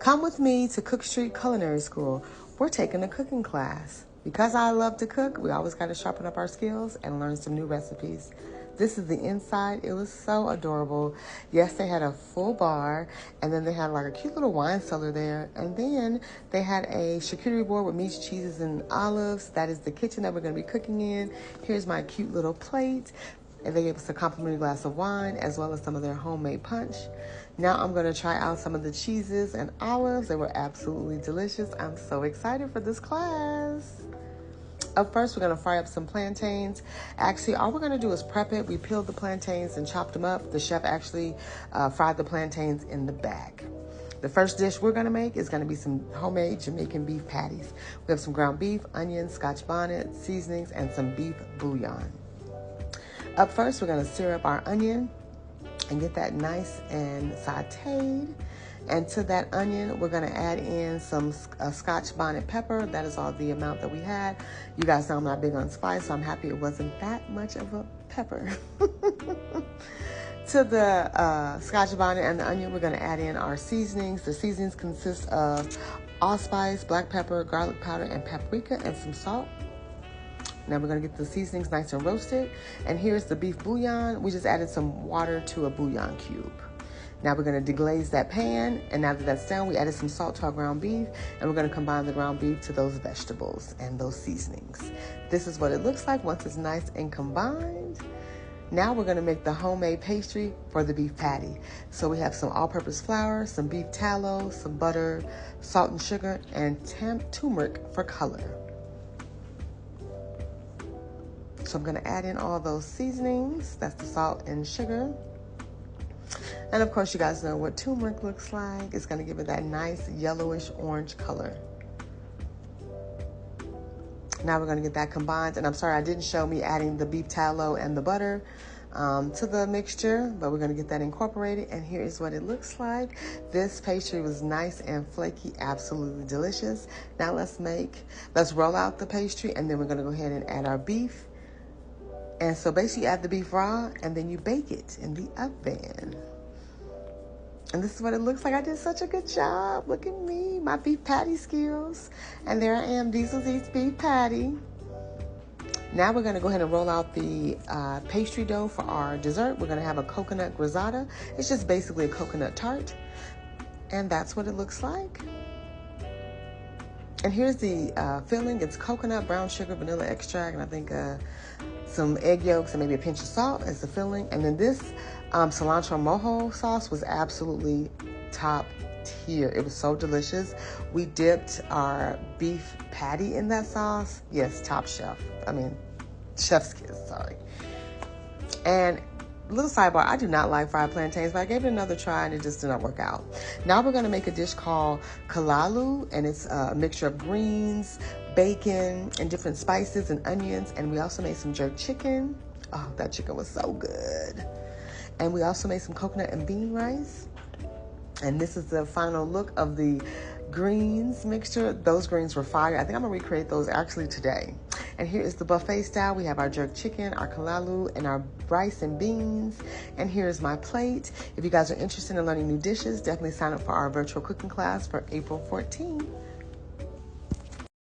Come with me to Cook Street Culinary School. We're taking a cooking class. Because I love to cook, we always got to sharpen up our skills and learn some new recipes. This is the inside. It was so adorable. Yes, they had a full bar, and then they had like a cute little wine cellar there. And then they had a charcuterie board with meats, cheeses, and olives. That is the kitchen that we're going to be cooking in. Here's my cute little plate. And they gave us a complimentary glass of wine as well as some of their homemade punch. Now I'm going to try out some of the cheeses and olives. They were absolutely delicious. I'm so excited for this class. Up first, we're going to fry up some plantains. Actually, all we're going to do is prep it. We peeled the plantains and chopped them up. The chef actually fried the plantains in the bag. The first dish we're going to make is going to be some homemade Jamaican beef patties. We have some ground beef, onions, scotch bonnet, seasonings, and some beef bouillon. Up first, we're going to sear up our onion and get that nice and sauteed. And to that onion, we're going to add in some scotch bonnet pepper. That is all the amount that we had. You guys know I'm not big on spice, so I'm happy it wasn't that much of a pepper. To the scotch bonnet and the onion, we're going to add in our seasonings. The seasonings consist of allspice, black pepper, garlic powder, and paprika, and some salt. Now we're going to get the seasonings nice and roasted. And here's the beef bouillon. We just added some water to a bouillon cube. Now we're going to deglaze that pan. And now that that's done, we added some salt to our ground beef. And we're going to combine the ground beef to those vegetables and those seasonings. This is what it looks like once it's nice and combined. Now we're going to make the homemade pastry for the beef patty. So we have some all-purpose flour, some beef tallow, some butter, salt and sugar, and turmeric for color. So I'm going to add in all those seasonings. That's the salt and sugar. And of course, you guys know what turmeric looks like. It's going to give it that nice yellowish orange color. Now we're going to get that combined. And I'm sorry, I didn't show me adding the beef tallow and the butter to the mixture, but we're going to get that incorporated. And here is what it looks like. This pastry was nice and flaky, absolutely delicious. Now let's roll out the pastry, and then we're going to go ahead and add our beef. And so basically you add the beef raw and then you bake it in the oven. And this is what it looks like. I did such a good job. Look at me, my beef patty skills. And there I am, Diesel Eats beef patty. Now we're gonna go ahead and roll out the pastry dough for our dessert. We're gonna have a coconut grizzata. It's just basically a coconut tart. And that's what it looks like. And here's the filling. It's coconut, brown sugar, vanilla extract, and I think some egg yolks and maybe a pinch of salt as the filling. And then this cilantro mojo sauce was absolutely top tier. It was so delicious. We dipped our beef patty in that sauce. Yes, top chef. I mean, chef's kiss, sorry. And little sidebar, I do not like fried plantains, but I gave it another try and it just did not work out. Now we're going to make a dish called Callaloo, and it's a mixture of greens, bacon, and different spices and onions. And we also made some jerk chicken. Oh, that chicken was so good. And we also made some coconut and bean rice. And this is the final look of the greens mixture. Those greens were fire. I think I'm going to recreate those actually today. And here is the buffet style. We have our jerk chicken, our callaloo, and our rice and beans. And here's my plate. If you guys are interested in learning new dishes, definitely sign up for our virtual cooking class for April 14th.